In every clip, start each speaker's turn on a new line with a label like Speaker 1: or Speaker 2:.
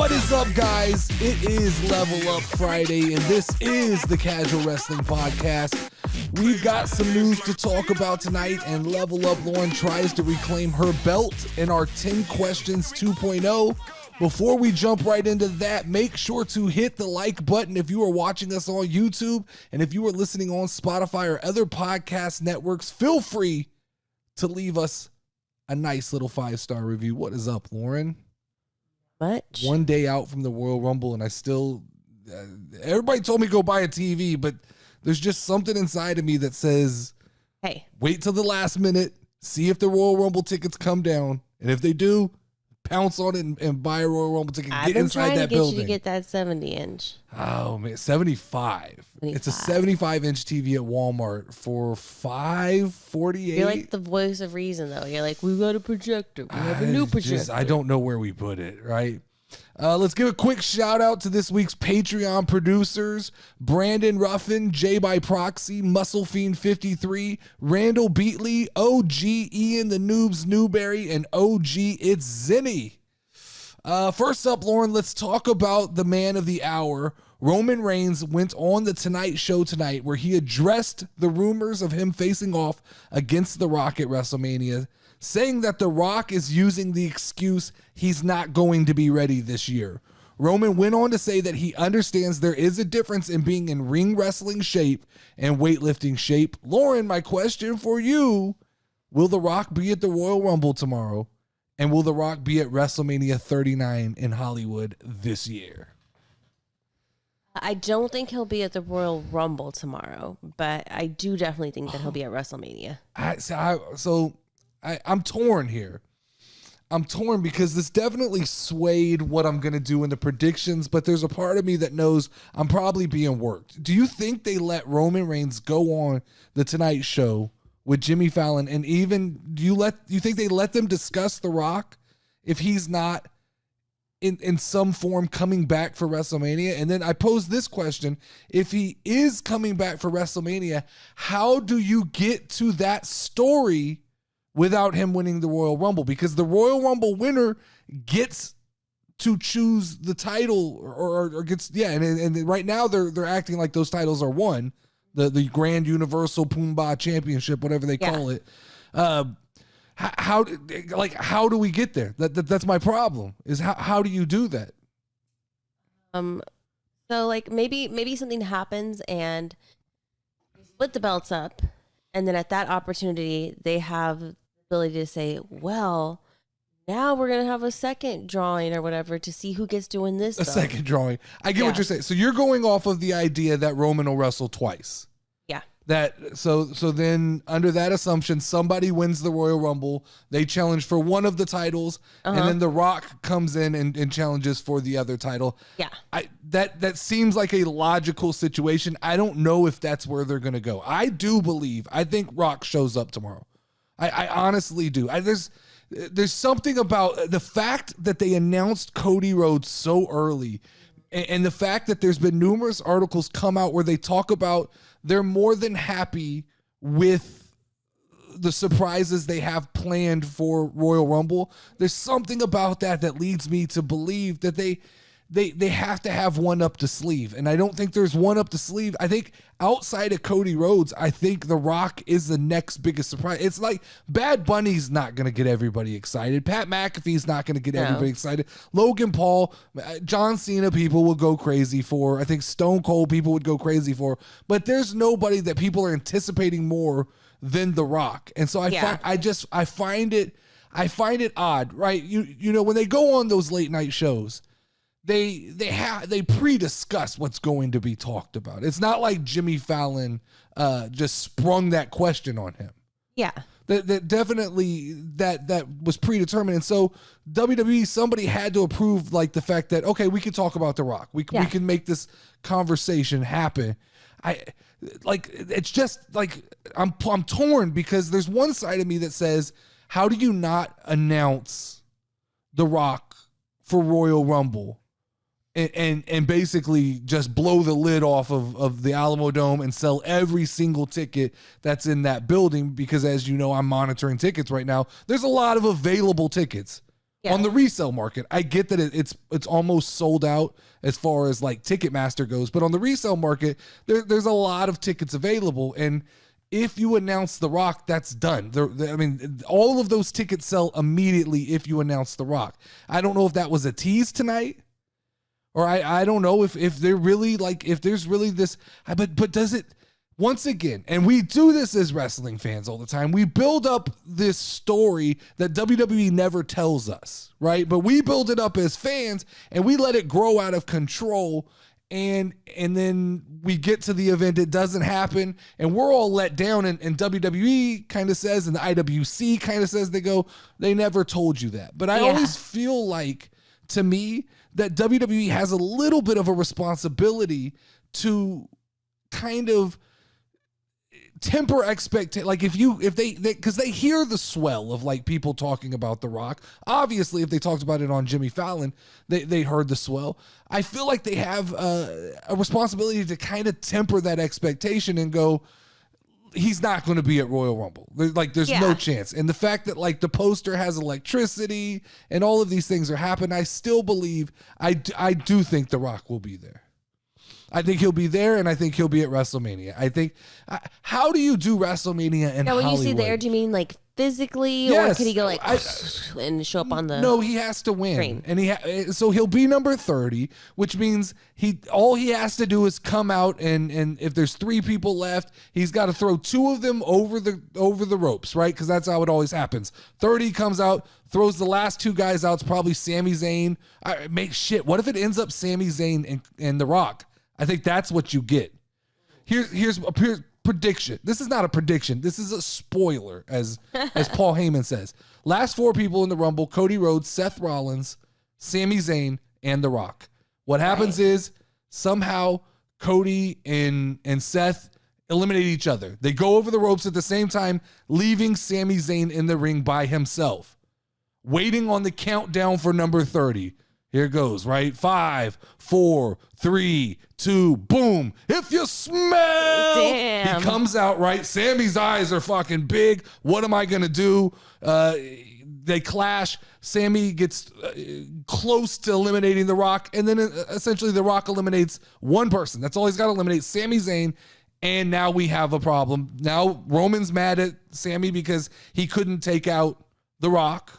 Speaker 1: What is up, guys? It is Level Up Friday, and this is the Casual Wrestling Podcast. We've got some news to talk about tonight, and Level Up Lauren tries to reclaim her belt in our 10 Questions 2.0. Before we jump right into that, make sure to hit the like button if you are watching us on YouTube, and if you are listening on Spotify or other podcast networks, feel free to leave us a nice little 5-star review. What is up, Lauren?
Speaker 2: Much.
Speaker 1: One day out from the Royal Rumble, and I still, everybody told me go buy a TV, but there's just something inside of me that says,
Speaker 2: hey,
Speaker 1: wait till the last minute, see if the Royal Rumble tickets come down, and if they do, pounce on it and buy a Royal Rumble ticket. Get inside that building. I've been trying to get
Speaker 2: you to get that 70-inch.
Speaker 1: Oh, man, 75. It's a 75-inch TV at Walmart for $548.
Speaker 2: You're like the voice of reason, though. You're like, we got a projector. We have a new projector.
Speaker 1: I don't know where we put it, right? Let's give a quick shout out to this week's Patreon producers: Brandon Ruffin, J by Proxy, Muscle Fiend 53, Randall Beatley, OG Ian the Noobs Newberry, and OG It's Zinny. First up, Lauren, let's talk about the man of the hour. Roman Reigns went on the Tonight Show tonight, where he addressed the rumors of him facing off against The Rock at WrestleMania, saying that The Rock is using the excuse he's not going to be ready this year. Roman went on to say that he understands there is a difference in being in ring wrestling shape and weightlifting shape. Lauren, my question for you: will The Rock be at the Royal Rumble tomorrow? And will The Rock be at WrestleMania 39 in Hollywood this year?
Speaker 2: I don't think he'll be at the Royal Rumble tomorrow, but I do definitely think that he'll be at WrestleMania.
Speaker 1: I'm torn here. I'm torn because this definitely swayed what I'm going to do in the predictions, but there's a part of me that knows I'm probably being worked. Do you think they let Roman Reigns go on the Tonight Show with Jimmy Fallon, and even do you think they let them discuss The Rock if he's not in some form coming back for WrestleMania? And then I pose this question: if he is coming back for WrestleMania, how do you get to that story without him winning the Royal Rumble? Because the Royal Rumble winner gets to choose the title or gets, and right now they're acting like those titles are won. The Grand Universal Pumbaa Championship, whatever they call it. How do we get there? That's my problem. Is how do you do that?
Speaker 2: So like maybe something happens and they split the belts up, and then at that opportunity they have the ability to say, well, now we're gonna have a second drawing or whatever to see who gets to win this.
Speaker 1: Second drawing. I get what you're saying. So you're going off of the idea that Roman will wrestle twice.
Speaker 2: Yeah.
Speaker 1: So then under that assumption, somebody wins the Royal Rumble, they challenge for one of the titles, and then The Rock comes in and challenges for the other title.
Speaker 2: Yeah.
Speaker 1: That seems like a logical situation. I don't know if that's where they're gonna go. I think Rock shows up tomorrow. I honestly do. There's something about the fact that they announced Cody Rhodes so early, and the fact that there's been numerous articles come out where they talk about they're more than happy with the surprises they have planned for Royal Rumble. There's something about that leads me to believe that they have to have one up the sleeve. And I don't think there's one up the sleeve. I think outside of Cody Rhodes, I think The Rock is the next biggest surprise. It's like Bad Bunny's not going to get everybody excited. Pat McAfee's not going to get everybody excited. Logan Paul, John Cena, people will go crazy for. I think Stone Cold people would go crazy for. But there's nobody that people are anticipating more than The Rock. And so I find it odd, right? You know, when they go on those late night shows, they pre-discuss what's going to be talked about. It's not like Jimmy Fallon just sprung that question on him.
Speaker 2: Yeah.
Speaker 1: That definitely that was predetermined. And so WWE, somebody had to approve like the fact that, okay, we can talk about The Rock. We can make this conversation happen. It's just like I'm torn because there's one side of me that says, how do you not announce The Rock for Royal Rumble and basically just blow the lid off of the Alamo Dome and sell every single ticket that's in that building? Because as you know, I'm monitoring tickets right now. There's a lot of available tickets
Speaker 2: Yeah.
Speaker 1: On the resale market, I get that it's almost sold out as far as like Ticketmaster goes, but on the resale market, there's a lot of tickets available, and if you announce The Rock, that's done. I mean, all of those tickets sell immediately if you announce The Rock. I don't know if that was a tease tonight, or I don't know if they're really like, if there's really this, but does it, once again, and we do this as wrestling fans all the time, we build up this story that WWE never tells us, right? But we build it up as fans and we let it grow out of control. And then we get to the event, it doesn't happen, and we're all let down. And WWE kind of says, and the IWC kind of says, they never told you that. But I always feel like, to me, that WWE has a little bit of a responsibility to kind of temper expectation. Like if they because they hear the swell of like people talking about The Rock. Obviously, if they talked about it on Jimmy Fallon, they heard the swell. I feel like they have a responsibility to kind of temper that expectation and go, he's not going to be at Royal Rumble. There's no chance. And the fact that like the poster has electricity and all of these things are happening, I still believe, I do think The Rock will be there. I think he'll be there, and I think he'll be at WrestleMania. I think, how do you do WrestleMania in Hollywood?
Speaker 2: When you say there, do you mean like physically,
Speaker 1: yes,
Speaker 2: or could he go like and show up on the?
Speaker 1: No, he has to win,
Speaker 2: screen.
Speaker 1: And so he'll be number 30, which means all he has to do is come out, and if there's 3 people left, he's got to throw 2 of them over the ropes, right? Because that's how it always happens. 30 comes out, throws the last 2 guys out. It's probably Sami Zayn. What if it ends up Sami Zayn and The Rock? I think that's what you get. Here's a prediction. This is not a prediction. This is a spoiler, as Paul Heyman says. Last 4 people in the Rumble: Cody Rhodes, Seth Rollins, Sami Zayn, and The Rock. What happens is somehow Cody and Seth eliminate each other. They go over the ropes at the same time, leaving Sami Zayn in the ring by himself, waiting on the countdown for number 30. Here it goes, right? 5, 4, 3, 2, boom. If you smell,
Speaker 2: damn.
Speaker 1: He comes out, right? Sammy's eyes are fucking big. What am I going to do? They clash. Sami gets close to eliminating The Rock. And then essentially The Rock eliminates one person. That's all he's got to eliminate, Sami Zayn. And now we have a problem. Now Roman's mad at Sami because he couldn't take out The Rock.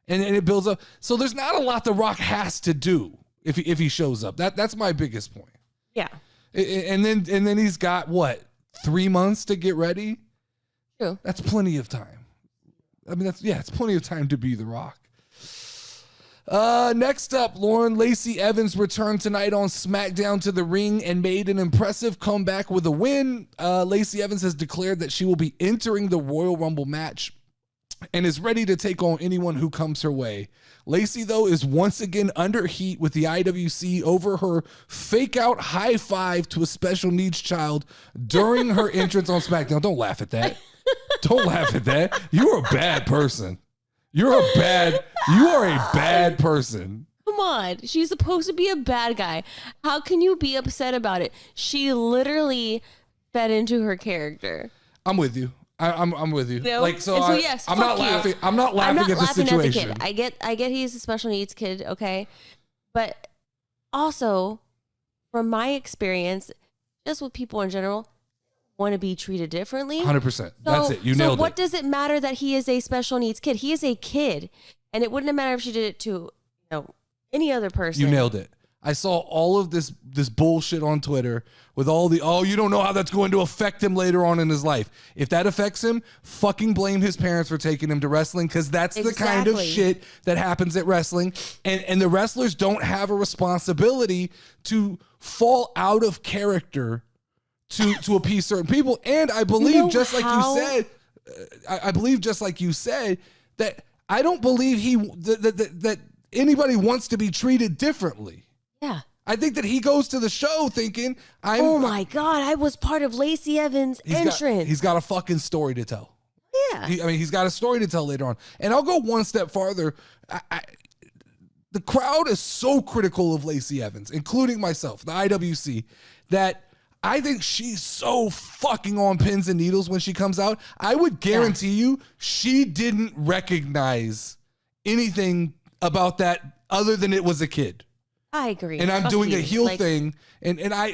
Speaker 1: And it builds up. So there's not a lot The Rock has to do if he shows up. That's my biggest point.
Speaker 2: Yeah.
Speaker 1: And then he's got what, 3 months to get ready?
Speaker 2: True.
Speaker 1: That's plenty of time. I mean, it's plenty of time to be The Rock. Next up, Lauren, Lacey Evans returned tonight on SmackDown to the ring and made an impressive comeback with a win. Lacey Evans has declared that she will be entering the Royal Rumble match and is ready to take on anyone who comes her way. Lacey, though, is once again under heat with the IWC over her fake out high five to a special needs child during her entrance on SmackDown. Don't laugh at that. Don't laugh at that. You're a bad person. You are a bad person.
Speaker 2: Come on. She's supposed to be a bad guy. How can you be upset about it? She literally fed into her character.
Speaker 1: I'm with you. I'm with you.
Speaker 2: No?
Speaker 1: Like, so,
Speaker 2: Yes,
Speaker 1: I'm not laughing. I'm not laughing at the situation.
Speaker 2: At the kid. I get he's a special needs kid, okay? But also, from my experience, just with people in general, want to be treated differently.
Speaker 1: 100%. That's it. You nailed it.
Speaker 2: So what does it matter that he is a special needs kid? He is a kid. And it wouldn't have mattered if she did it to any other person.
Speaker 1: You nailed it. I saw all of this bullshit on Twitter with all the, you don't know how that's going to affect him later on in his life. If that affects him, fucking blame his parents for taking him to wrestling, because that's the kind of shit that happens at wrestling. And the wrestlers don't have a responsibility to fall out of character to appease certain people. And I believe, I believe just like you said, that I don't believe that anybody wants to be treated differently.
Speaker 2: Yeah.
Speaker 1: I think that he goes to the show thinking,
Speaker 2: oh my God, I was part of Lacey Evans' entrance.
Speaker 1: He's got a fucking story to tell.
Speaker 2: Yeah.
Speaker 1: He's got a story to tell later on. And I'll go one step farther. The crowd is so critical of Lacey Evans, including myself, the IWC, that I think she's so fucking on pins and needles when she comes out. I would guarantee you she didn't recognize anything about that other than it was a kid.
Speaker 2: I agree.
Speaker 1: And I'm
Speaker 2: Fuck
Speaker 1: doing
Speaker 2: you.
Speaker 1: a heel thing. And I,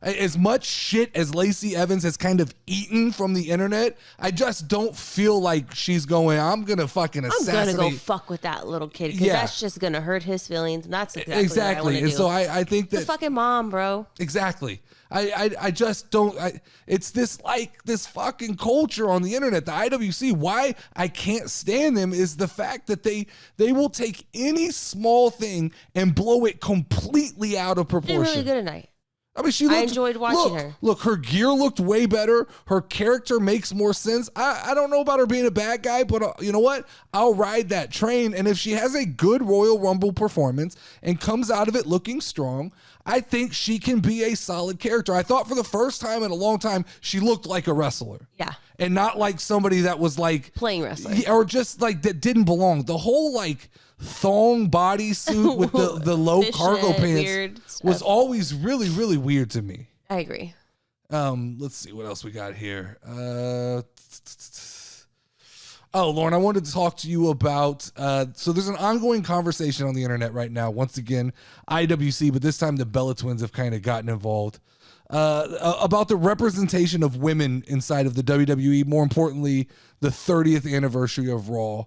Speaker 1: as much shit as Lacey Evans has kind of eaten from the internet, I just don't feel like she's going, I'm going to fucking assassinate.
Speaker 2: I'm going to go fuck with that little kid because that's just going to hurt his feelings. And that's exactly what I want to do.
Speaker 1: And so I think that.
Speaker 2: It's a fucking mom, bro.
Speaker 1: Exactly. I just don't. It's this fucking culture on the internet, the IWC. Why I can't stand them is the fact that they will take any small thing and blow it completely out of proportion.
Speaker 2: She did really good tonight.
Speaker 1: I mean, I
Speaker 2: enjoyed watching her.
Speaker 1: Look, her gear looked way better. Her character makes more sense. I don't know about her being a bad guy, but you know what? I'll ride that train. And if she has a good Royal Rumble performance and comes out of it looking strong, I think she can be a solid character. I thought for the first time in a long time, she looked like a wrestler.
Speaker 2: Yeah.
Speaker 1: And not like somebody that was like
Speaker 2: playing wrestler.
Speaker 1: Or just like that didn't belong. The whole like thong bodysuit with the low cargo pants was always really, really weird to me.
Speaker 2: I agree.
Speaker 1: Let's see what else we got here. Lauren, I wanted to talk to you about, so there's an ongoing conversation on the internet right now. Once again, IWC, but this time the Bella Twins have kind of gotten involved, about the representation of women inside of the WWE. More importantly, the 30th anniversary of Raw.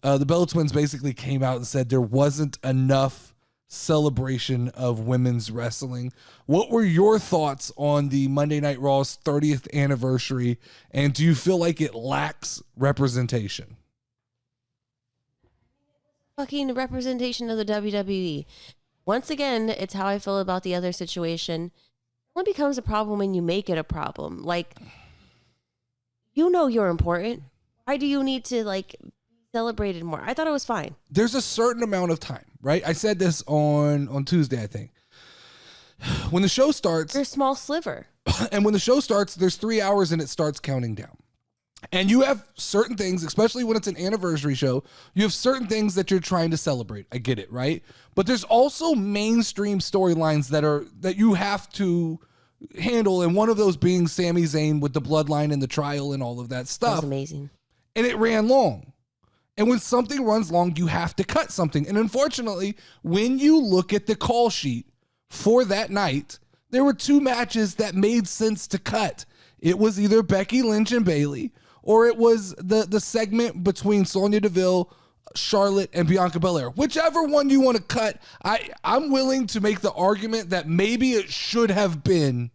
Speaker 1: The Bella Twins basically came out and said there wasn't enough celebration of women's wrestling. What were your thoughts on the Monday Night Raw's 30th anniversary, and do you feel like it lacks representation?
Speaker 2: Fucking representation of the WWE. Once again, it's how I feel about the other situation. It only becomes a problem when you make it a problem. Like, you're important. Why do you need to like celebrated more? I thought it was fine.
Speaker 1: There's a certain amount of time, right? I said this on Tuesday, I think. When the show starts,
Speaker 2: there's a small sliver.
Speaker 1: And when the show starts, there's 3 hours and it starts counting down. And you have certain things, especially when it's an anniversary show, you have certain things that you're trying to celebrate. I get it, right? But there's also mainstream storylines that you have to handle, and one of those being Sami Zayn with the bloodline and the trial and all of that stuff.
Speaker 2: That was amazing.
Speaker 1: And it ran long. And when something runs long, you have to cut something. And unfortunately, when you look at the call sheet for that night, there were two matches that made sense to cut. It was either Becky Lynch and Bayley, or it was the segment between Sonya Deville, Charlotte, and Bianca Belair. Whichever one you want to cut, I'm willing to make the argument that maybe it should have been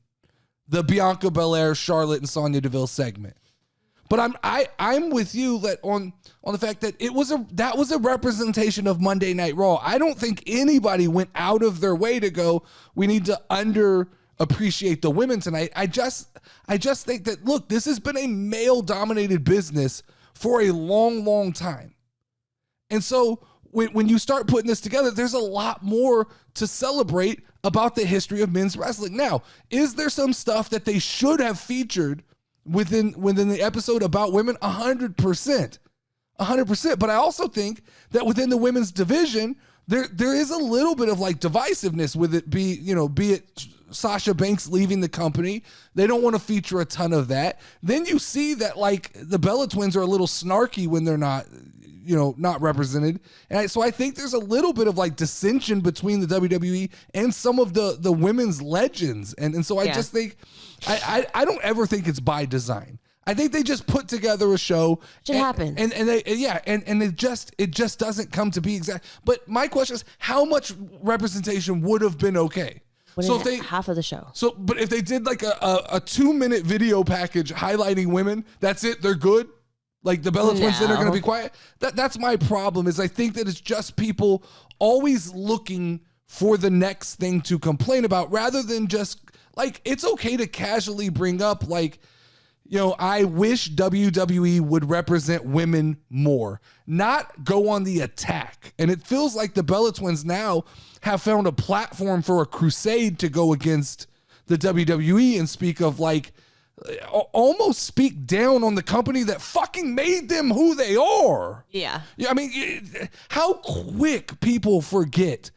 Speaker 1: the Bianca Belair, Charlotte, and Sonya Deville segment. But I'm with you that on the fact that that was a representation of Monday Night Raw. I don't think anybody went out of their way to go, we need to underappreciate the women tonight. I just think that, look, this has been a male-dominated business for a long, long time. And so when you start putting this together, there's a lot more to celebrate about the history of men's wrestling. Now, is there some stuff that they should have featured within the episode about women? 100%. But I also think that within the women's division, there is a little bit of like divisiveness with it, be it Sasha Banks leaving the company. They don't want to feature a ton of that. Then you see that like the Bella Twins are a little snarky when they're not represented. And so I think there's a little bit of like dissension between the WWE and some of the women's legends. And so I just think, I don't ever think it's by design. I think they just put together a show.
Speaker 2: It happens. And
Speaker 1: it just doesn't come to be exact. But my question is, how much representation would have been okay?
Speaker 2: So if they half of the show.
Speaker 1: But if they did like a 2-minute video package highlighting women, that's it. They're good. Like the Bella Twins then are going to be quiet. That's my problem. Is I think that it's just people always looking for the next thing to complain about, rather than just like, it's okay to casually bring up like, I wish WWE would represent women more, not go on the attack. And it feels like the Bella Twins now have found a platform for a crusade to go against the WWE and speak of like, almost speak down on the company that fucking made them who they are.
Speaker 2: Yeah.
Speaker 1: I mean, how quick people forget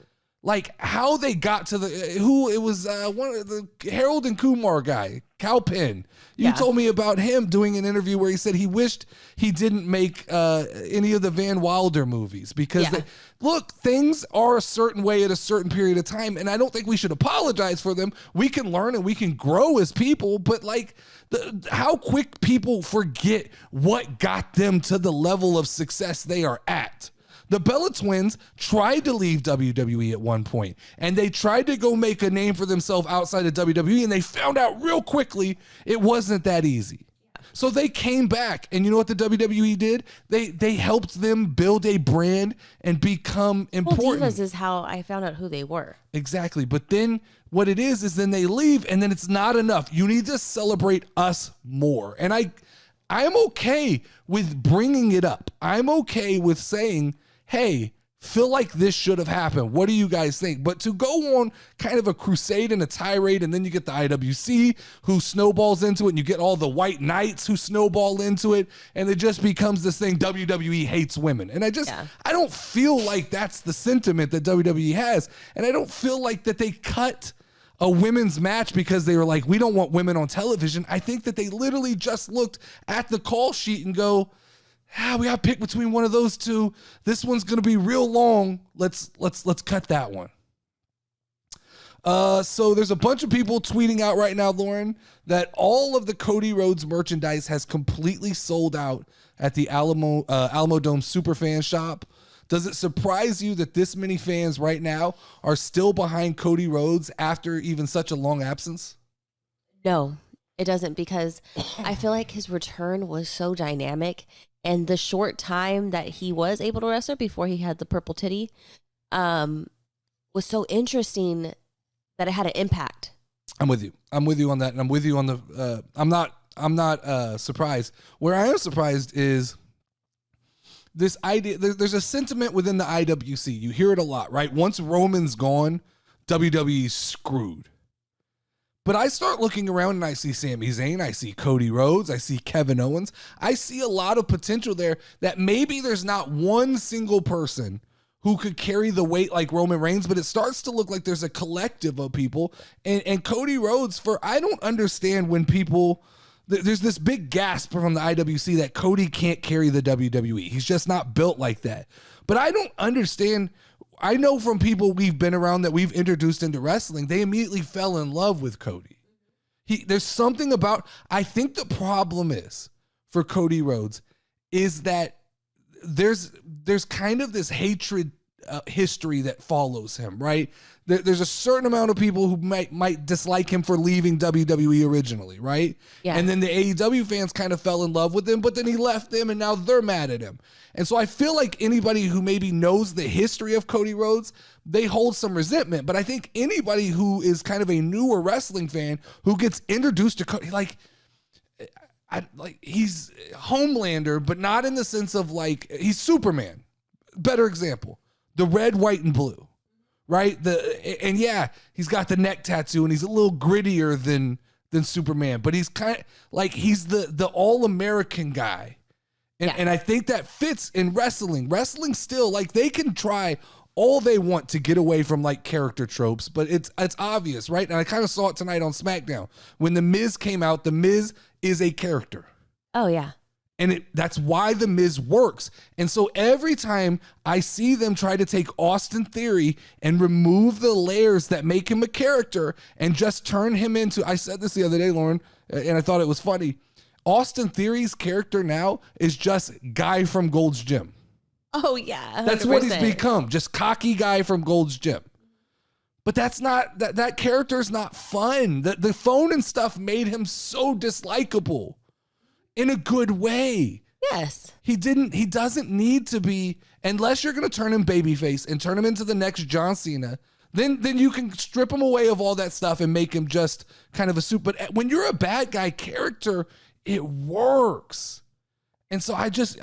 Speaker 1: Like how they got to it was one of the Harold and Kumar guy, Cal Penn. You told me about him doing an interview where he said he wished he didn't make any of the Van Wilder movies because look, things are a certain way at a certain period of time, and I don't think we should apologize for them. We can learn and we can grow as people, but like how quick people forget what got them to the level of success they are at. The Bella Twins tried to leave WWE at one point, and they tried to go make a name for themselves outside of WWE, and they found out real quickly it wasn't that easy. So they came back, and you know what the WWE did? They helped them build a brand and become important.
Speaker 2: Well, Divas is how I found out who they were.
Speaker 1: Exactly. But then what it is then they leave, and then it's not enough. You need to celebrate us more. And I'm okay with bringing it up. I'm okay with saying, hey, feel like this should have happened. What do you guys think? But to go on kind of a crusade and a tirade, and then you get the IWC who snowballs into it, and you get all the white knights who snowball into it, and it just becomes this thing, WWE hates women. And I don't feel like that's the sentiment that WWE has. And I don't feel like that they cut a women's match because they were like, we don't want women on television. I think that they literally just looked at the call sheet and go, we got to pick between one of those two. This one's going to be real long. Let's cut that one. So there's a bunch of people tweeting out right now, Lauren, that all of the Cody Rhodes merchandise has completely sold out at the Alamo Dome Superfan shop. Does it surprise you that this many fans right now are still behind Cody Rhodes after even such a long absence?
Speaker 2: No, it doesn't, because I feel like his return was so dynamic. And the short time that he was able to wrestle before he had the purple titty was so interesting that it had an impact.
Speaker 1: I'm with you. I'm with you on that. And I'm with you on the, I'm not surprised. Where I am surprised is this idea. There's a sentiment within the IWC. You hear it a lot, right? Once Roman's gone, WWE's screwed. But I start looking around and I see Sami Zayn, I see Cody Rhodes, I see Kevin Owens. I see a lot of potential there that maybe there's not one single person who could carry the weight like Roman Reigns, but it starts to look like there's a collective of people. And Cody Rhodes, I don't understand when people, there's this big gasp from the IWC that Cody can't carry the WWE. He's just not built like that. But I don't understand. I know from people we've been around that we've introduced into wrestling, they immediately fell in love with Cody. There's something about, I think the problem is for Cody Rhodes is that there's kind of this hatred history that follows him, right? There's a certain amount of people who might dislike him for leaving WWE originally, right? Yeah. And then the AEW fans kind of fell in love with him, but then he left them and now they're mad at him. And so I feel like anybody who maybe knows the history of Cody Rhodes, they hold some resentment. But I think anybody who is kind of a newer wrestling fan who gets introduced to Cody, he's Homelander, but not in the sense of like, he's Superman. Better example, the red, white, and blue, right? He's got the neck tattoo and he's a little grittier than Superman, but he's kind of like, he's the all-American guy. And I think that fits in wrestling. Wrestling still, like, they can try all they want to get away from like character tropes, but it's obvious, right? And I kind of saw it tonight on SmackDown. When The Miz came out, The Miz is a character.
Speaker 2: Oh, yeah.
Speaker 1: And that's why The Miz works. And so every time I see them try to take Austin Theory and remove the layers that make him a character and just turn him into, I said this the other day, Lauren, and I thought it was funny. Austin Theory's character now is just guy from Gold's Gym.
Speaker 2: Oh, yeah. 100%.
Speaker 1: That's what he's become, just cocky guy from Gold's Gym. But that's not, that character's not fun. The phone and stuff made him so dislikable in a good way.
Speaker 2: Yes.
Speaker 1: He doesn't need to be, unless you're going to turn him babyface and turn him into the next John Cena, then you can strip him away of all that stuff and make him just kind of a super. But when you're a bad guy character, it works. And so I don't,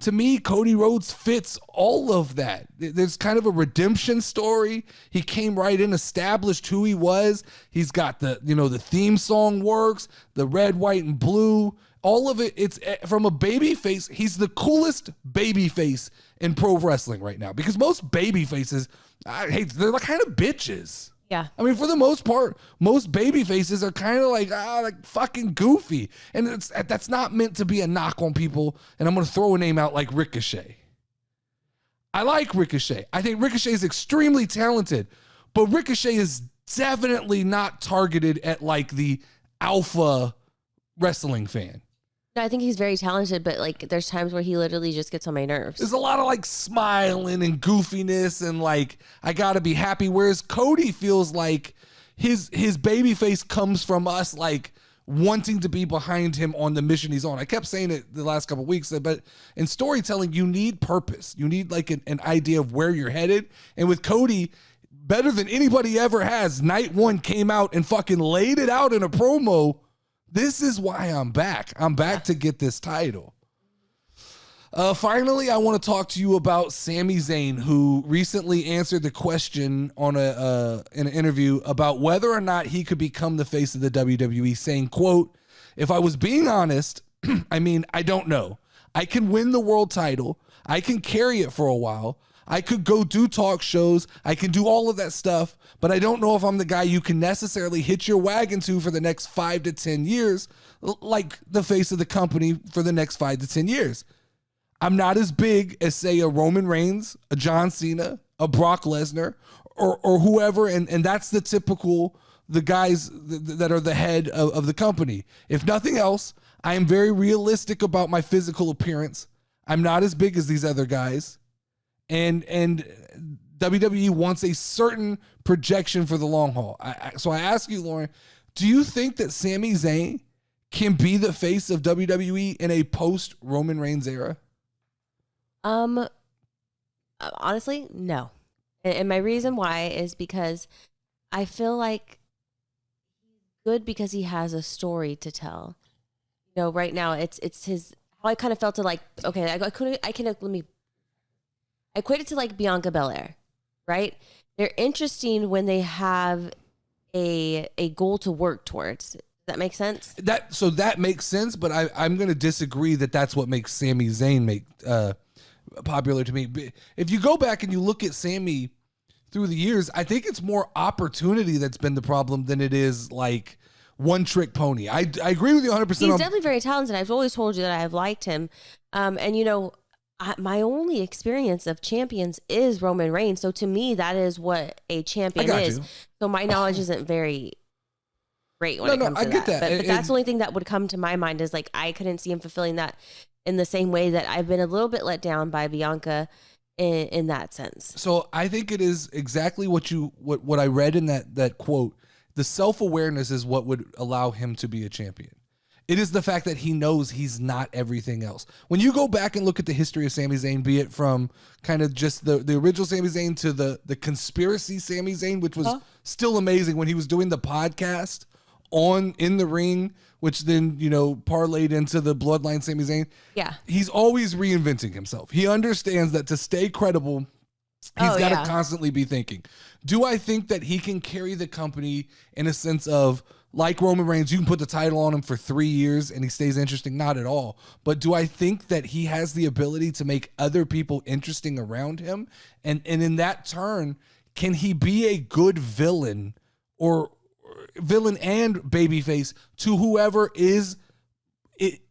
Speaker 1: to me, Cody Rhodes fits all of that. There's kind of a redemption story. He came right in, established who he was. He's got the theme song works, the red, white, and blue. all of it, it's from a baby face. He's the coolest baby face in pro wrestling right now, because most baby faces, they're like kind of bitches.
Speaker 2: Yeah.
Speaker 1: I mean, for the most part, most baby faces are kind of like fucking goofy. And that's not meant to be a knock on people. And I'm going to throw a name out like Ricochet. I like Ricochet. I think Ricochet is extremely talented, but Ricochet is definitely not targeted at like the alpha wrestling fan.
Speaker 2: No, I think he's very talented, but like there's times where he literally just gets on my nerves.
Speaker 1: There's a lot of like smiling and goofiness and like, I gotta be happy. Whereas Cody feels like his baby face comes from us like wanting to be behind him on the mission he's on. I kept saying it the last couple of weeks, but in storytelling, you need purpose. You need like an idea of where you're headed. And with Cody, better than anybody ever has, night one came out and fucking laid it out in a promo. This is why I'm back. I'm back to get this title. Finally, I want to talk to you about Sami Zayn, who recently answered the question on in an interview about whether or not he could become the face of the WWE, saying, quote, "If I was being honest, I mean, I don't know. I can win the world title. I can carry it for a while. I could go do talk shows. I can do all of that stuff, but I don't know if I'm the guy you can necessarily hitch your wagon to for the next 5 to 10 years, like the face of the company for the next 5 to 10 years. I'm not as big as, say, a Roman Reigns, a John Cena, a Brock Lesnar, or whoever, and that's the typical, the guys that are the head of the company. If nothing else, I am very realistic about my physical appearance. I'm not as big as these other guys. And WWE wants a certain projection for the long haul. So I ask you, Lauren, do you think that Sami Zayn can be the face of WWE in a post-Roman Reigns era?
Speaker 2: Honestly, no. And my reason why is because I feel like he's good because he has a story to tell. You know, right now it's his, how I kind of felt to like, okay, I equate it to like Bianca Belair, right? They're interesting when they have a goal to work towards. Does that make sense? That
Speaker 1: makes sense, but I'm going to disagree that that's what makes Sami Zayn popular to me. If you go back and you look at Sami through the years, I think it's more opportunity that's been the problem than it is like one trick pony. I agree with you 100%.
Speaker 2: He's definitely very talented. I've always told you that I've liked him. And you know, my only experience of champions is Roman Reigns. So to me, that is what a champion is. So my knowledge isn't very great when it comes to that. But that's the only thing that would come to my mind is like, I couldn't see him fulfilling that in the same way that I've been a little bit let down by Bianca in that sense.
Speaker 1: So I think it is exactly what I read in that quote. The self-awareness is what would allow him to be a champion. It is the fact that he knows he's not everything else. When you go back and look at the history of Sami Zayn, be it from kind of just the original Sami Zayn to the conspiracy Sami Zayn, which was still amazing when he was doing the podcast in the ring, which then, you know, parlayed into the bloodline Sami Zayn.
Speaker 2: Yeah.
Speaker 1: He's always reinventing himself. He understands that to stay credible, he's got to constantly be thinking, do I think that he can carry the company in a sense of, like Roman Reigns, you can put the title on him for 3 years and he stays interesting? Not at all. But do I think that he has the ability to make other people interesting around him? And in that turn, can he be a good villain or villain and babyface to whoever is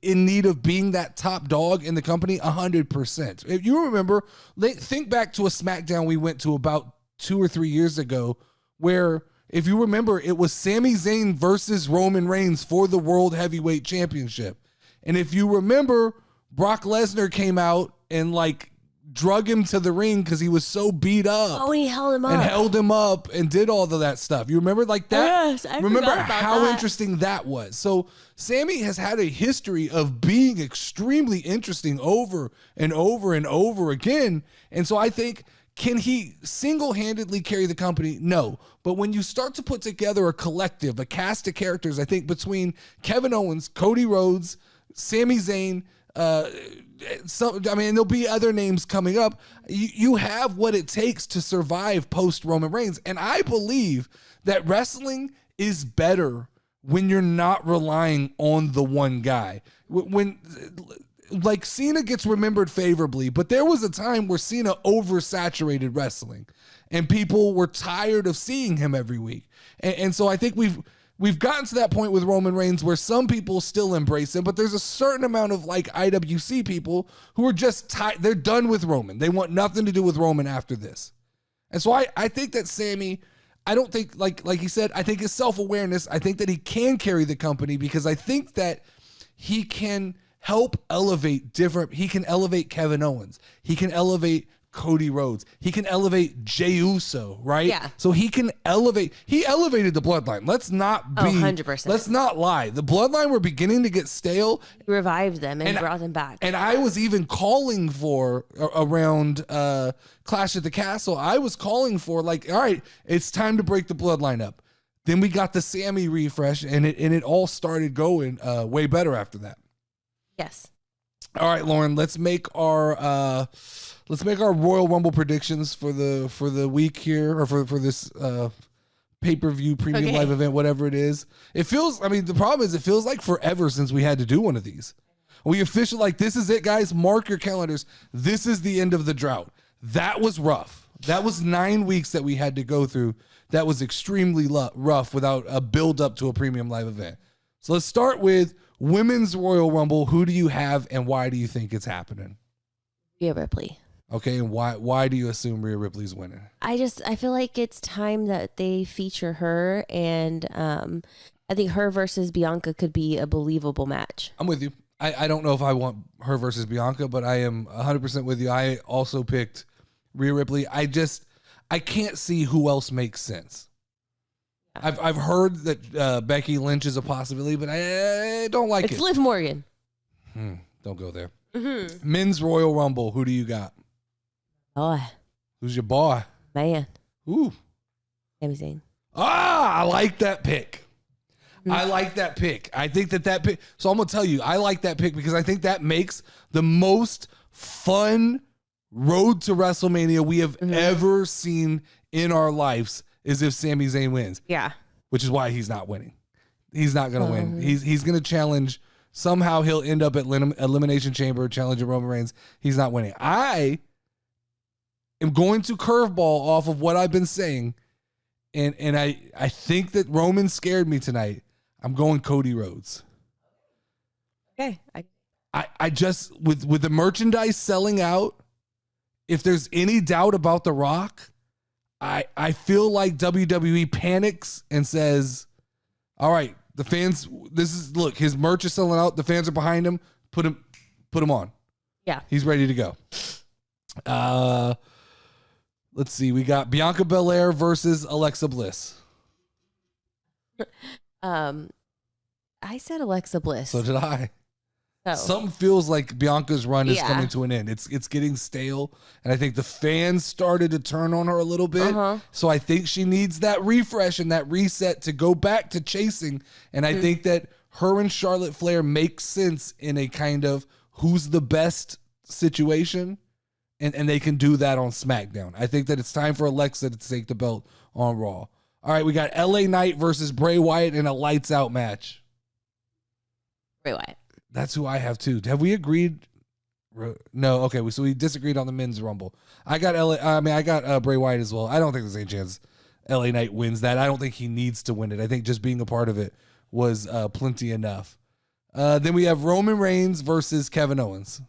Speaker 1: in need of being that top dog in the company? 100%. If you remember, think back to a SmackDown we went to about 2 or 3 years ago where, if you remember, it was Sami Zayn versus Roman Reigns for the World Heavyweight Championship. And if you remember, Brock Lesnar came out and like drug him to the ring because he was so beat up.
Speaker 2: Oh, he held him up.
Speaker 1: And held him up and did all of that stuff. You remember like that?
Speaker 2: Yes, I
Speaker 1: remember
Speaker 2: forgot about
Speaker 1: how
Speaker 2: that.
Speaker 1: interesting that was. So Sami has had a history of being extremely interesting over and over and over again. And so I think, can he single-handedly carry the company? No. But when you start to put together a collective, a cast of characters, I think between Kevin Owens, Cody Rhodes, Sami Zayn, there'll be other names coming up. You have what it takes to survive post-Roman Reigns. And I believe that wrestling is better when you're not relying on the one guy. when like Cena gets remembered favorably, but there was a time where Cena oversaturated wrestling and people were tired of seeing him every week. And so I think we've gotten to that point with Roman Reigns where some people still embrace him, but there's a certain amount of like IWC people who are just tired. They're done with Roman. They want nothing to do with Roman after this. And so I think that Sami, I don't think, like he said, I think his self-awareness, I think that he can carry the company because I think that he can help elevate he can elevate Kevin Owens. He can elevate Cody Rhodes. He can elevate Jey Uso, right?
Speaker 2: Yeah.
Speaker 1: So he elevated the bloodline. Let's not be,
Speaker 2: 100%.
Speaker 1: Let's not lie. The bloodline were beginning to get stale.
Speaker 2: He revived them and brought them back.
Speaker 1: And I was even calling for around Clash at the Castle. I was calling for like, all right, it's time to break the bloodline up. Then we got the Sami refresh and it all started going way better after that.
Speaker 2: Yes.
Speaker 1: All right, Lauren, let's make our Royal Rumble predictions for the week here, or for this pay-per-view premium live event, whatever it is. It feels, I mean, the problem is it feels like forever since we had to do one of these. We officially, like, this is it, guys. Mark your calendars. This is the end of the drought. That was rough. That was 9 weeks that we had to go through. That was extremely rough without a build-up to a premium live event. So let's start with Women's Royal Rumble. Who do you have and why do you think it's happening?
Speaker 2: Rhea Ripley.
Speaker 1: Okay, and why do you assume Rhea Ripley's winning?
Speaker 2: I feel like it's time that they feature her, and I think her versus Bianca could be a believable match.
Speaker 1: I'm with you. I don't know if I want her versus Bianca, but I am 100% with you. I also picked Rhea Ripley. I can't see who else makes sense. I've heard that Becky Lynch is a possibility, but I don't like it.
Speaker 2: It's Liv Morgan.
Speaker 1: Don't go there.
Speaker 2: Mm-hmm.
Speaker 1: Men's Royal Rumble. Who do you got?
Speaker 2: Boy.
Speaker 1: Who's your boy?
Speaker 2: Man.
Speaker 1: Ooh.
Speaker 2: Sami Zayn.
Speaker 1: I like that pick. I like that pick. I think that pick. So I'm going to tell you, I like that pick because I think that makes the most fun road to WrestleMania we have ever seen in our lives is if Sami Zayn wins.
Speaker 2: Yeah.
Speaker 1: Which is why he's not winning. He's not going to win. He's going to challenge. Somehow he'll end up at Elimination Chamber challenging Roman Reigns. He's not winning. I am going to curveball off of what I've been saying. And I think that Roman scared me tonight. I'm going Cody Rhodes.
Speaker 2: Okay.
Speaker 1: I just, with the merchandise selling out, if there's any doubt about The Rock, I feel like WWE panics and says, all right, the fans, look, his merch is selling out. The fans are behind him. Put him on.
Speaker 2: Yeah.
Speaker 1: He's ready to go. Let's see. We got Bianca Belair versus Alexa Bliss.
Speaker 2: I said Alexa Bliss.
Speaker 1: So did I.
Speaker 2: So.
Speaker 1: Something feels like Bianca's run is coming to an end. It's getting stale, and I think the fans started to turn on her a little bit. So I think she needs that refresh and that reset to go back to chasing. And I think that her and Charlotte Flair make sense in a kind of who's the best situation, and they can do that on SmackDown. I think that it's time for Alexa to take the belt on Raw. All right, we got LA Knight versus Bray Wyatt in a lights out match.
Speaker 2: Bray Wyatt.
Speaker 1: That's who I have too. Have we agreed? No. Okay. So we disagreed on the men's rumble. I got Bray Wyatt as well. I don't think there's any chance LA Knight wins that. I don't think he needs to win it. I think just being a part of it was plenty enough. Then we have Roman Reigns versus Kevin Owens.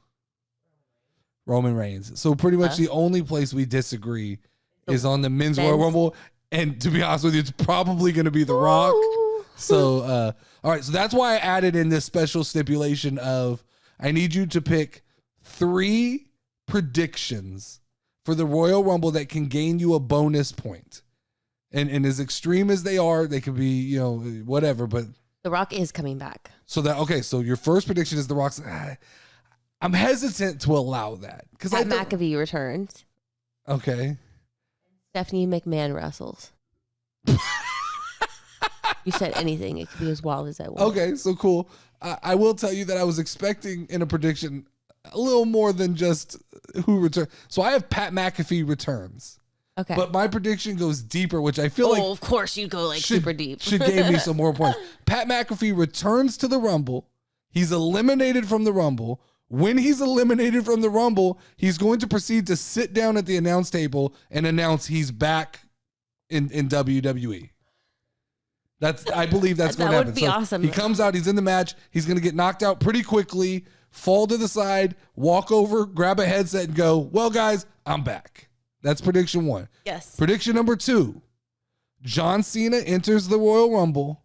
Speaker 1: Roman Reigns. So pretty much the only place we disagree is on the men's Royal Rumble. And to be honest with you, it's probably going to be The Rock. So, all right. So that's why I added in this special stipulation of I need you to pick 3 predictions for the Royal Rumble that can gain you a bonus point. And as extreme as they are, they can be, whatever, but
Speaker 2: The Rock is coming back.
Speaker 1: So so your first prediction is The Rock's. I'm hesitant to allow that because
Speaker 2: Pat McAfee returns.
Speaker 1: Okay.
Speaker 2: Stephanie McMahon wrestles. You said anything. It could be as wild as I want.
Speaker 1: Okay, so cool. I will tell you that I was expecting in a prediction a little more than just who returns. So I have Pat McAfee returns.
Speaker 2: Okay.
Speaker 1: But my prediction goes deeper, which I feel like...
Speaker 2: Oh, of course you go super deep.
Speaker 1: Should give me some more points. Pat McAfee returns to the Rumble. He's eliminated from the Rumble. When he's eliminated from the Rumble, he's going to proceed to sit down at the announce table and announce he's back in WWE. I believe that's going to happen.
Speaker 2: That would be awesome.
Speaker 1: He comes out, he's in the match, he's going to get knocked out pretty quickly, fall to the side, walk over, grab a headset and go, well, guys, I'm back. That's prediction 1.
Speaker 2: Yes.
Speaker 1: Prediction number 2, John Cena enters the Royal Rumble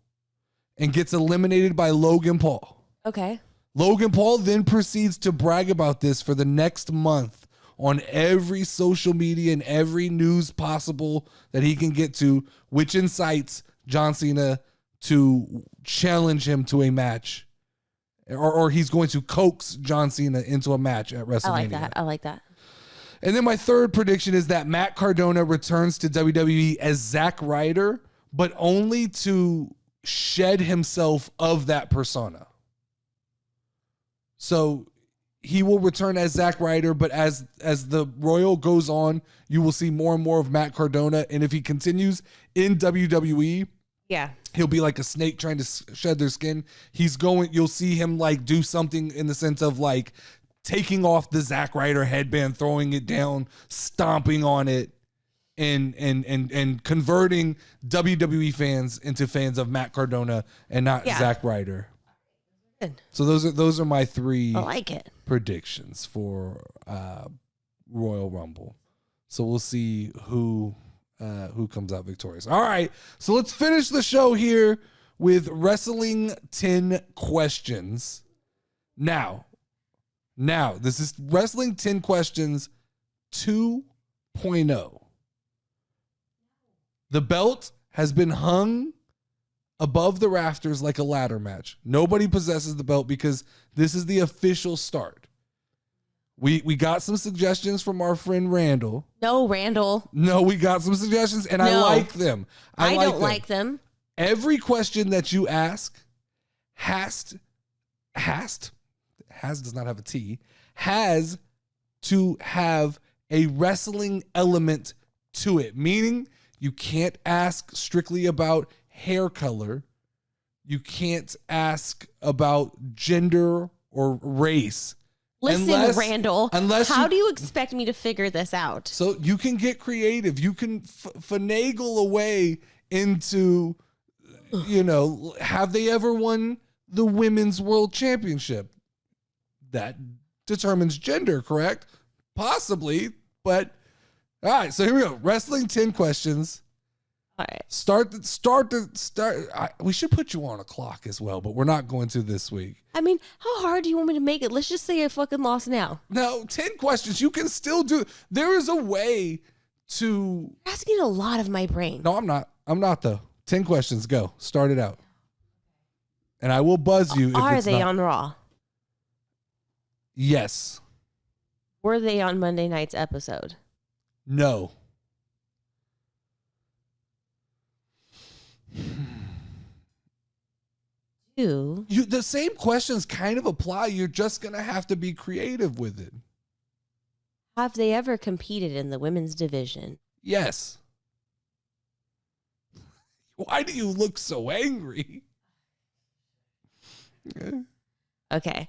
Speaker 1: and gets eliminated by Logan Paul.
Speaker 2: Okay.
Speaker 1: Logan Paul then proceeds to brag about this for the next month on every social media and every news possible that he can get to, which incites John Cena to challenge him to a match, or he's going to coax John Cena into a match at WrestleMania.
Speaker 2: I like that.
Speaker 1: And then my third prediction is that Matt Cardona returns to WWE as Zack Ryder, but only to shed himself of that persona. So he will return as Zack Ryder, but as the Royal goes on, you will see more and more of Matt Cardona. And if he continues in WWE,
Speaker 2: yeah,
Speaker 1: he'll be like a snake trying to shed their skin. You'll see him like do something in the sense of like taking off the Zack Ryder headband, throwing it down, stomping on it, and converting WWE fans into fans of Matt Cardona and not Zack Ryder.
Speaker 2: Good.
Speaker 1: So those are my 3
Speaker 2: I like it.
Speaker 1: predictions for Royal Rumble. So we'll see who comes out victorious. All right, so let's finish the show here with Wrestling 10 questions. Now, this is Wrestling 10 questions 2.0. The belt has been hung above the rafters like a ladder match. Nobody possesses the belt because this is the official start. We got some suggestions from our friend Randall.
Speaker 2: No, Randall.
Speaker 1: No, we got some suggestions and I like them.
Speaker 2: I don't like them.
Speaker 1: Every question that you ask has does not have a T, has to have a wrestling element to it, meaning you can't ask strictly about hair color. You can't ask about gender or race.
Speaker 2: Listen, Randall, how do you expect me to figure this out?
Speaker 1: So you can get creative. You can finagle away into, have they ever won the Women's World Championship? That determines gender, correct? Possibly, but all right. So here we go. Wrestling 10 questions.
Speaker 2: All right.
Speaker 1: Start. We should put you on a clock as well, but we're not going to this week.
Speaker 2: I mean, how hard do you want me to make it? Let's just say I fucking lost now.
Speaker 1: No, 10 questions. You can still do. There is a way to.
Speaker 2: You're asking a lot of my brain.
Speaker 1: No, I'm not. I'm not though. 10 questions. Go. Start it out. And I will buzz you.
Speaker 2: Are they on Raw?
Speaker 1: Yes.
Speaker 2: Were they on Monday night's episode?
Speaker 1: No. The same questions kind of apply. You're just going to have to be creative with it.
Speaker 2: Have they ever competed in the women's division?
Speaker 1: Yes. Why do you look so angry?
Speaker 2: Okay.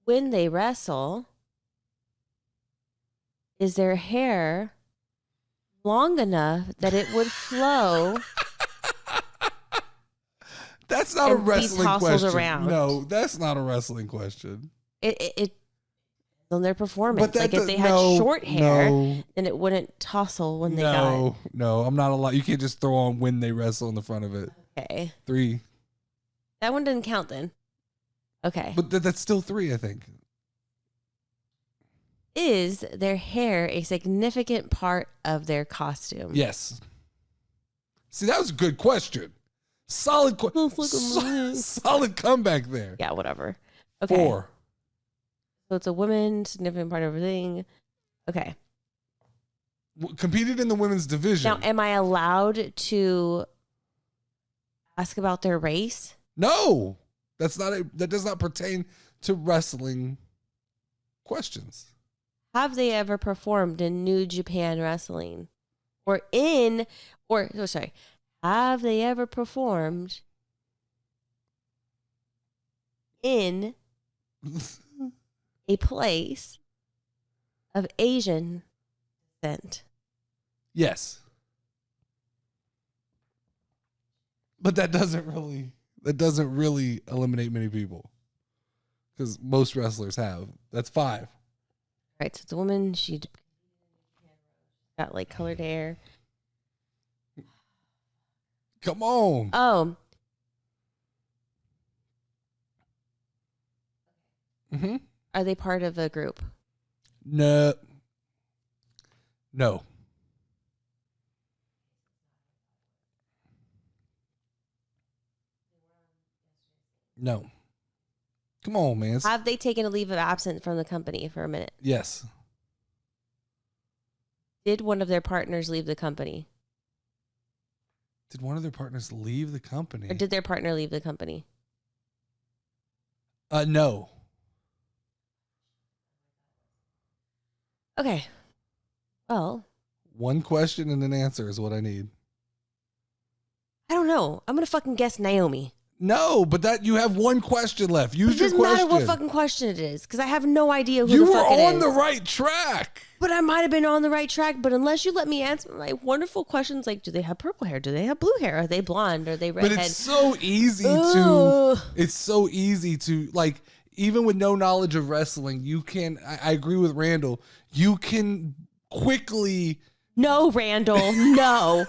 Speaker 2: When they wrestle, is their hair long enough that it would flow?
Speaker 1: That's not a wrestling question.
Speaker 2: Around?
Speaker 1: No, that's not a wrestling question.
Speaker 2: It on their performance. Like if they had short hair, then it wouldn't tousle when they got.
Speaker 1: No, I'm not allowed. You can't just throw on when they wrestle in the front of it.
Speaker 2: Okay.
Speaker 1: 3.
Speaker 2: That one didn't count then. Okay.
Speaker 1: But that's still 3, I think.
Speaker 2: Is their hair a significant part of their costume?
Speaker 1: Yes. See, that was a good question. Solid comeback there.
Speaker 2: Yeah, whatever. Okay.
Speaker 1: 4.
Speaker 2: So it's a woman, significant part of everything. Okay.
Speaker 1: Competed in the women's division.
Speaker 2: Now, am I allowed to ask about their race?
Speaker 1: No. That does not pertain to wrestling questions.
Speaker 2: Have they ever performed in New Japan Wrestling? Have they ever performed in a place of Asian descent?
Speaker 1: Yes. But that doesn't really eliminate many people. Because most wrestlers have. That's 5.
Speaker 2: Right, so it's a woman. She got like colored hair.
Speaker 1: Come on.
Speaker 2: Oh.
Speaker 1: Mm-hmm.
Speaker 2: Are they part of a group?
Speaker 1: No. No. No. Come on, man.
Speaker 2: Have they taken a leave of absence from the company for a minute?
Speaker 1: Yes.
Speaker 2: Did one of their partners leave the company?
Speaker 1: Did one of their partners leave the company?
Speaker 2: Or did their partner leave the company?
Speaker 1: No.
Speaker 2: Okay. Well,
Speaker 1: One question and an answer is what I need.
Speaker 2: I don't know. I'm going to fucking guess Naomi.
Speaker 1: No, but that you have one question left. Use
Speaker 2: It
Speaker 1: your
Speaker 2: doesn't
Speaker 1: question.
Speaker 2: matter what fucking question it is, because I have no idea who
Speaker 1: You
Speaker 2: the
Speaker 1: were
Speaker 2: fuck it is.
Speaker 1: on the right track.
Speaker 2: But I might have been on the right track, but unless you let me answer my wonderful questions like, do they have purple hair? Do they have blue hair? Are they blonde? Are they redhead?
Speaker 1: But it's so easy
Speaker 2: Ugh.
Speaker 1: it's so easy to, like, even with no knowledge of wrestling, you can, I agree with Randall, you can quickly.
Speaker 2: No, Randall, no.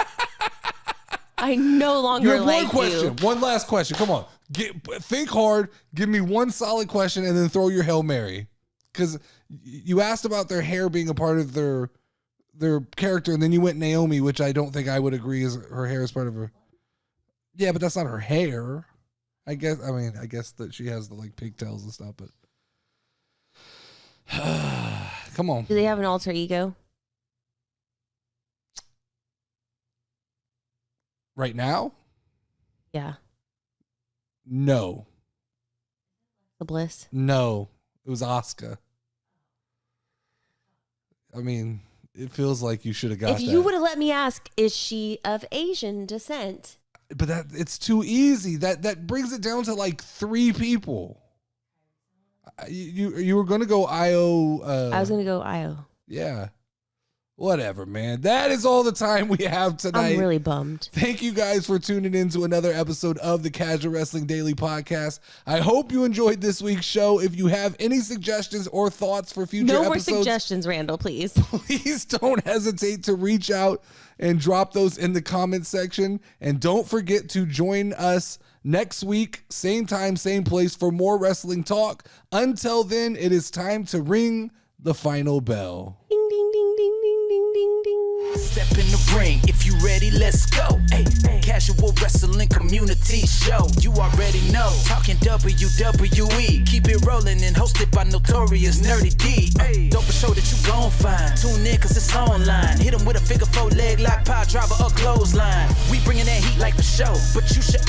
Speaker 2: I no longer
Speaker 1: You have
Speaker 2: like
Speaker 1: one question,
Speaker 2: you.
Speaker 1: one last question. Come on. Think hard, give me one solid question, and then throw your Hail Mary. Because you asked about their hair being a part of their character, and then you went Naomi, which I don't think I would agree is her hair is part of her. Yeah, but that's not her hair. I guess that she has the like pigtails and stuff, but come on.
Speaker 2: Do they have an alter ego?
Speaker 1: Right now?
Speaker 2: Yeah.
Speaker 1: No.
Speaker 2: The Bliss.
Speaker 1: No. It was Asuka. I mean, it feels like you should have got
Speaker 2: If
Speaker 1: that.
Speaker 2: you would have let me ask, is she of Asian descent?
Speaker 1: But that it's too easy. That brings it down to like 3 people. You were gonna go Io.
Speaker 2: I was going to go Io.
Speaker 1: Yeah. Whatever, man. That is all the time we have tonight.
Speaker 2: I'm really bummed.
Speaker 1: Thank you guys for tuning in to another episode of the Casual Wrestling Daily Podcast. I hope you enjoyed this week's show. If you have any suggestions or thoughts for future
Speaker 2: No more
Speaker 1: episodes,
Speaker 2: suggestions, Randall, please.
Speaker 1: please don't hesitate to reach out and drop those in the comment section. And don't forget to join us next week, same time, same place, for more wrestling talk. Until then, it is time to ring the final bell.
Speaker 2: Ding, ding, ding, ding, ding, ding, ding, ding.
Speaker 3: Step in the ring, if you ready, let's go. Ay, Casual Wrestling Community Show. You already know, talking WWE. Keep it rolling and hosted by Notorious Nerdy D. Don't be sure that you gon' find. Tune in cause it's online. Hit 'em with a figure 4 leg lock, power driver or clothesline. We bringing that heat like the show, but you should